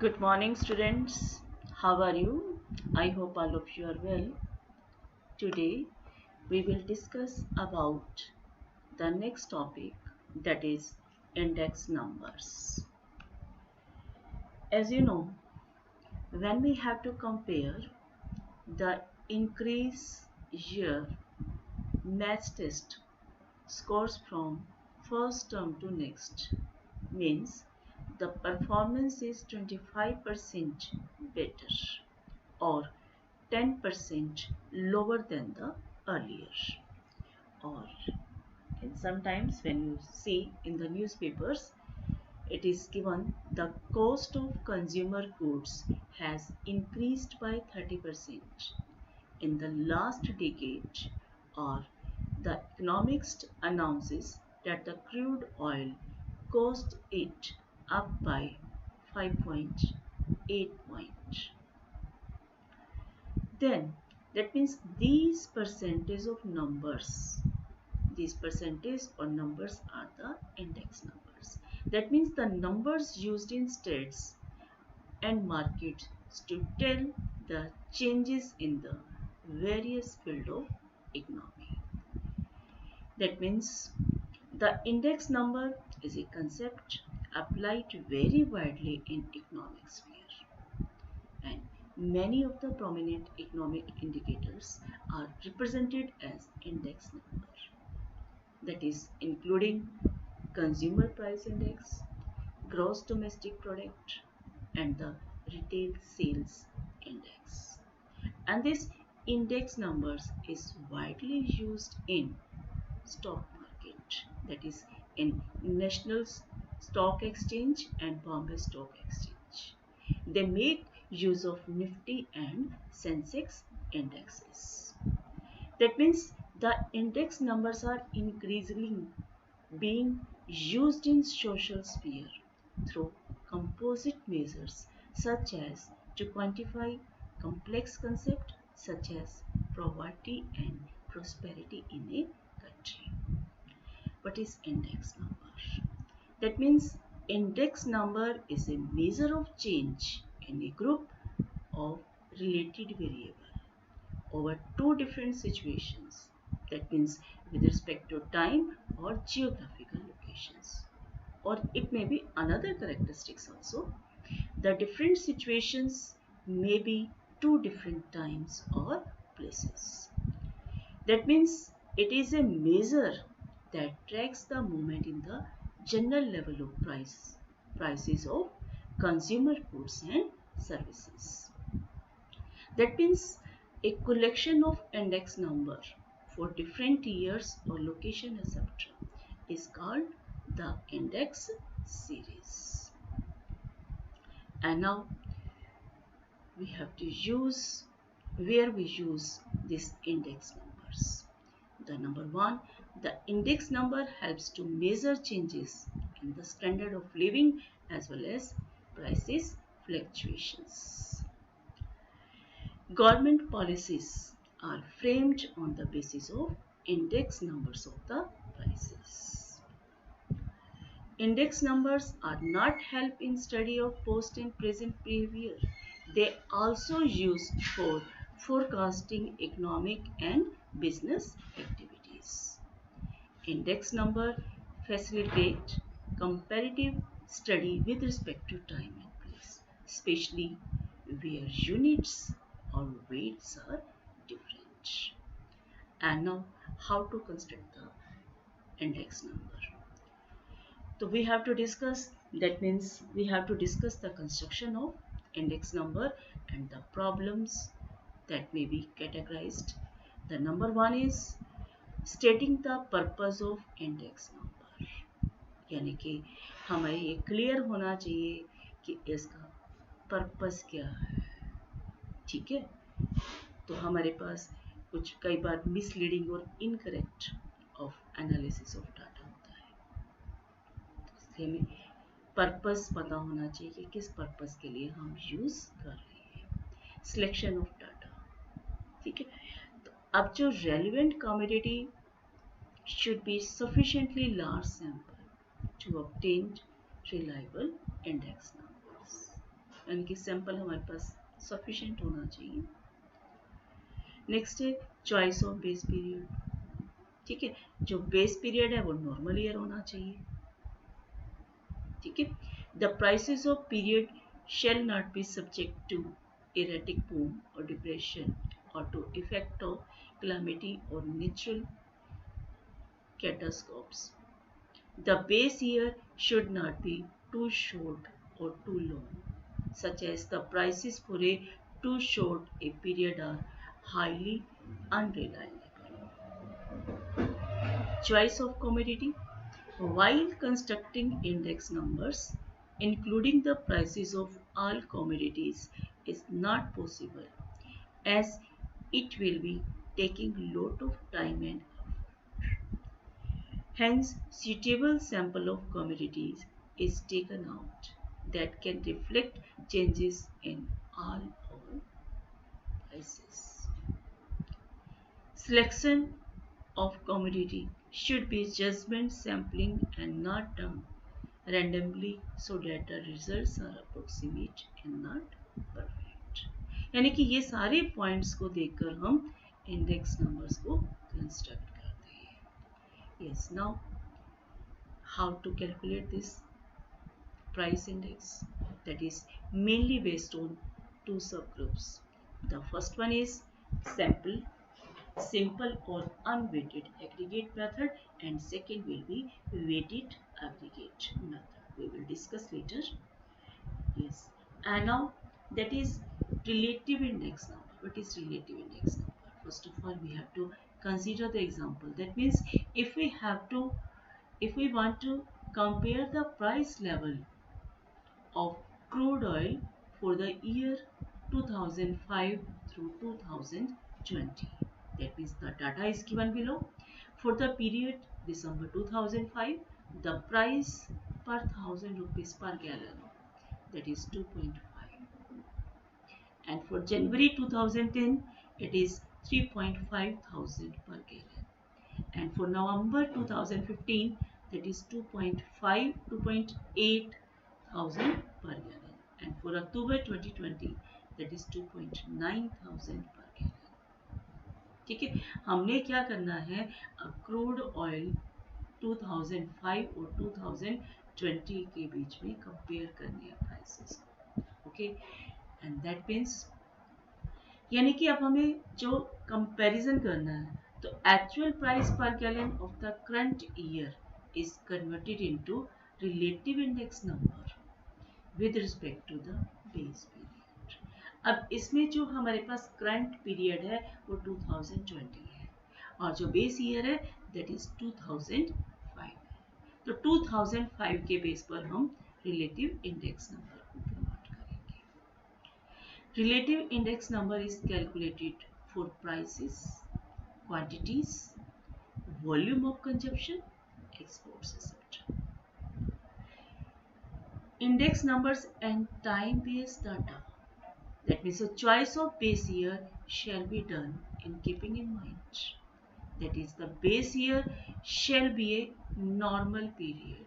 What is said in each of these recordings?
Good morning, students. How are you? I hope all of you are well. Today, we will discuss about the next topic, that is index numbers. As you know, when we have to compare the increase year match test scores from first term to next, means the performance is 25% better or 10% lower than the earlier. Or and sometimes when you see in the newspapers, it is given the cost of consumer goods has increased by 30% in the last decade, or the economist announces that the crude oil cost it up by 5.8 point. Then that means these percentage or numbers are the index numbers. That means the numbers used in states and markets to tell the changes in the various field of economy. That means the index number is a concept applied very widely in economic sphere, and many of the prominent economic indicators are represented as index number, that is including consumer price index, gross domestic product, and the retail sales index. And this index numbers is widely used in stock market, that is in National Stock Exchange and Bombay Stock Exchange. They make use of Nifty and Sensex indexes. That means the index numbers are increasingly being used in social sphere through composite measures, such as to quantify complex concepts such as poverty and prosperity in a country. What is index number? That means index number is a measure of change in a group of related variable over two different situations, that means with respect to time or geographical locations, or it may be another characteristics also. The different situations may be two different times or places. That means it is a measure that tracks the movement in the general level of prices of consumer goods and services. That means a collection of index number for different years or location, etc., is called the index series. And now we have to use where we use these index numbers. The number one, the index number helps to measure changes in the standard of living as well as prices fluctuations. Government policies are framed on the basis of index numbers of the prices. Index numbers are not help in study of post and present behavior. They also used for forecasting economic and business activities. Index number facilitate comparative study with respect to time and place, especially where units or weights are different. And now how to construct the index number. So we have to discuss, that means we have to discuss the construction of index number and the problems that may be categorized. The number one is stating the purpose of index number, यानी कि हमें ये clear होना चाहिए कि इसका purpose क्या है. ठीक है, तो हमारे पास कुछ कई बार मिसलीडिंग और incorrect of analysis of data होता है, इसलिए हमें पर्पस पता होना चाहिए कि किस पर्पस के लिए हम यूज कर रहे हैं. सिलेक्शन ऑफ डाटा, ठीक है. तो अब जो relevant commodity should be sufficiently large sample to obtain reliable index numbers. यानी कि सैंपल हमारे पास सफिशिएंट होना चाहिए। नेक्स्ट है चॉइस ऑफ बेस पीरियड। ठीक है, जो बेस पीरियड है वो नॉर्मल ईयर होना चाहिए। ठीक है, the prices of period shall not be subject to erratic boom or depression or to effect of calamity or natural catastrophes. The base year should not be too short or too long, such as the prices for a too short a period are highly unreliable. Choice of commodity. While constructing index numbers, including the prices of all commodities is not possible, as it will be taking lot of time and hence suitable sample of commodities is taken out that can reflect changes in all prices. Selection of commodity should be judgment sampling and not done randomly so that the results are approximate and not perfect. यानी कि ये सारे points को देखकर हम index numbers को construct करते हैं। Yes, now how to calculate this price index? That is mainly based on two subgroups. The first one is sample, simple or unweighted aggregate method, and second will be weighted aggregate method. We will discuss later. Yes, and now that is relative index number. What is relative index number? First of all, we have to consider the example. That means if we want to compare the price level of crude oil for the year 2005 through 2020. That means the data is given below. For the period December 2005, the price per 1000 rupees per gallon, that is 2.5, and for January 2010 it is 3.5 thousand per gallon, and for November 2015 that is 2.5 2.8 thousand per gallon, and for October 2020 that is 2.9 thousand per gallon. ठीक है, हमने क्या करना है, crude oil 2005 और 2020 के बीच में compare करने हैं prices. Okay, and that means यानी कि अब हमें जो कंपैरिजन करना है, तो actual price per gallon of the current year is converted into relative index number with respect to the base period. अब इसमें जो हमारे पास करंट पीरियड है वो 2020 है और जो बेस ईयर है दैट इज 2005 है। तो 2005 के बेस पर हम रिलेटिव इंडेक्स नंबर को कन्वर्ट करेंगे। Relative index number is calculated for prices, quantities, volume of consumption, exports etcetera. Index numbers and time-based data. That means a choice of base year shall be done in keeping in mind. That is, the base year shall be a normal period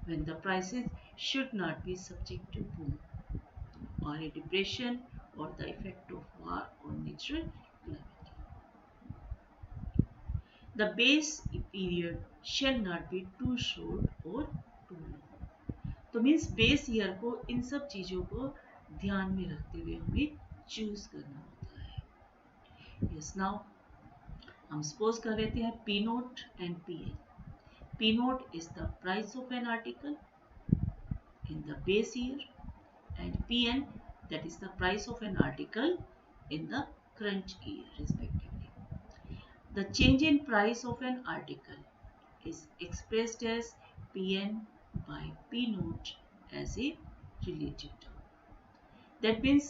when the prices should not be subject to boom or a depression or the effect of war or natural calamity. The base period shall not be too short or too long. तो means base year को इन सब चीज़ों को ध्यान में रखते हुए हमें चूज करना होता है। यस, नाउ हम सपोज कर लेते हैं P nought and P N. P nought is the price of an article in the base year and P N that is the price of an article in the current year respectively. The change in price of an article is expressed as Pn by P note as a relative term. That means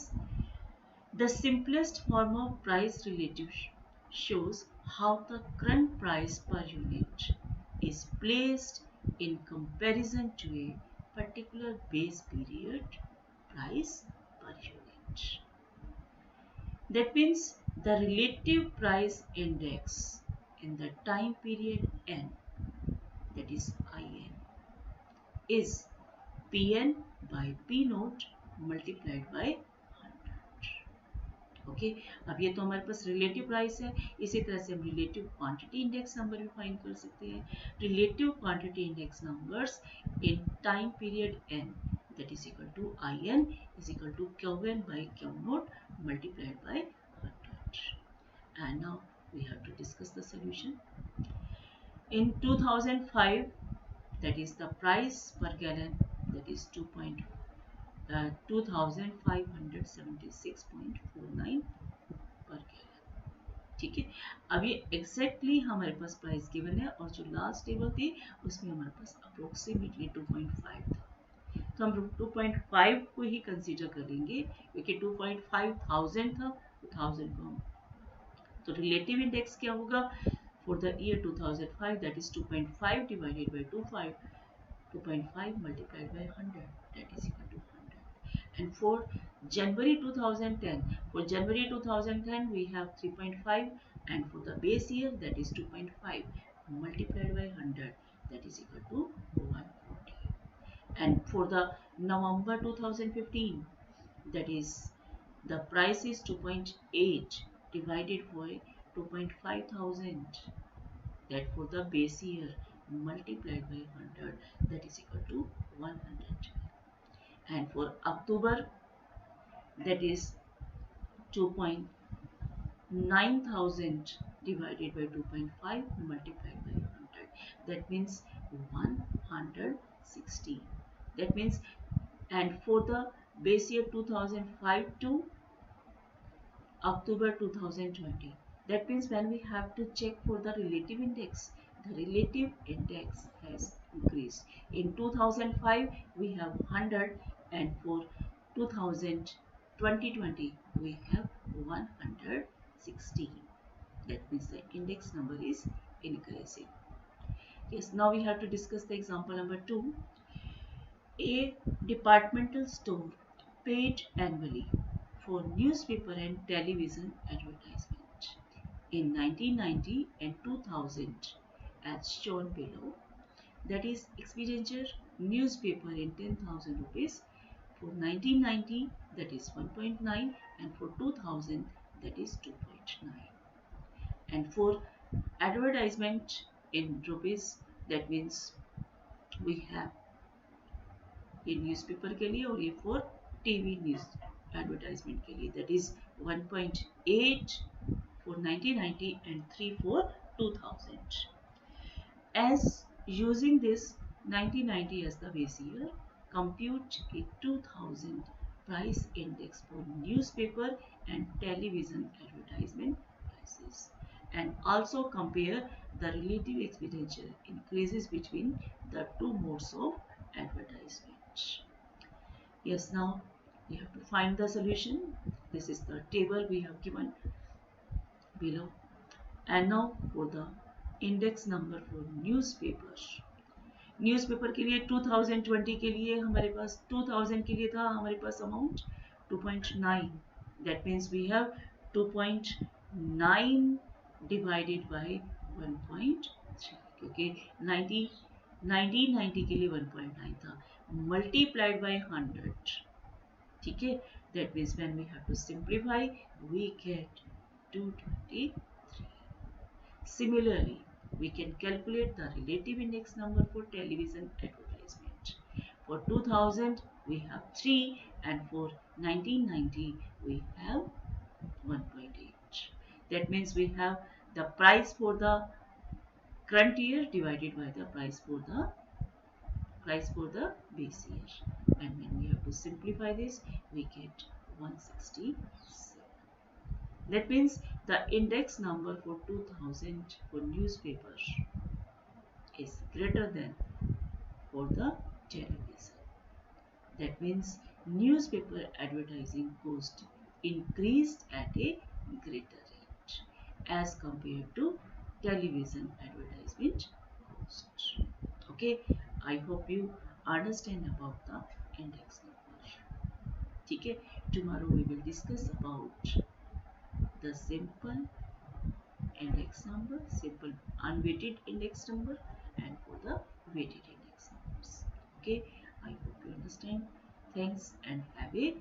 the simplest form of price relative shows how the current price per unit is placed in comparison to a particular base period price per unit. That means the relative price index in the time period n, that is In, is Pn by P note multiplied by 100। Okay, अब ये तो हमारे पास relative price है। इसी तरह से हम relative quantity index number भी फाइंड कर सकते हैं। Relative quantity index numbers in time period n, that is equal to in is equal to qn by q naught multiplied by 100. And now we have to discuss the solution. In 2005, that is the price per gallon, that is 2576.49 पर gallon. ठीक है, अब ये exactly हमारे पास price given है और जो last table थी उसमें हमारे पास अप्रोक्सीमेटली 2.5 था, तो हम 2.5 को ही कंसीडर करेंगे क्योंकि 2.5 था, 1000 को हम, तो रिलेटिव इंडेक्स क्या होगा for the year 2005, that is 2.5 divided by 2.5 multiplied by 100, that is equal to 100. And for January 2010, for January 2010 we have 3.5, and for the base year that is 2.5 multiplied by 100, that is equal to 140. And for the November 2015, that is the price is 2.8 divided by 2.5 thousand, that for the base year multiplied by 100, that is equal to 100. And for October, that is 2.9 thousand divided by 2.5 multiplied by 100, that means 160. That means, and for the base year 2005 to October 2020, that means when we have to check for the relative index, the relative index has increased. In 2005 we have 100, and for 2020 we have 160. That means the index number is increasing. Yes, now we have to discuss the example number 2. A departmental store paid annually for newspaper and television advertisement in 1990 and 2000 as shown below. That is expenditure newspaper in 10,000 rupees. For 1990 that is 1.9, and for 2000 that is 2.9. And for advertisement in rupees, that means we have ये newspaper के लिए और ये for TV news advertisement के लिए, that is 1.8 for 1990 and 3 for 2000. As using this 1990 as the base year, compute a 2000 price index for newspaper and television advertisement prices, and also compare the relative expenditure increases between the two modes of advertisement. Yes, now we have to find the solution. This is the table we have given below. And now for the index number for newspaper. Newspaper के लिए 2020 के लिए हमारे पास 2000 के लिए था हमारे पास amount 2.9, that means we have 2.9 divided by 1.3, क्योंकि 1990 के लिए 1.9 था, multiplied by 100. ठीक है, that means when we have to simplify we get 223. Similarly, we can calculate the relative index number for television advertisement. For 2000 we have 3, and for 1990 we have 1.8. That means we have the price for the current year divided by the price for the base year, and when we have to simplify this we get 167. That means the index number for 2000 for newspaper is greater than for the television. That means newspaper advertising cost increased at a greater rate as compared to television advertisement cost. Okay, I hope you understand about the index number. ठीक है, tomorrow we will discuss about the simple index number, simple unweighted index number, and for the weighted index numbers. Okay, I hope you understand. Thanks and have a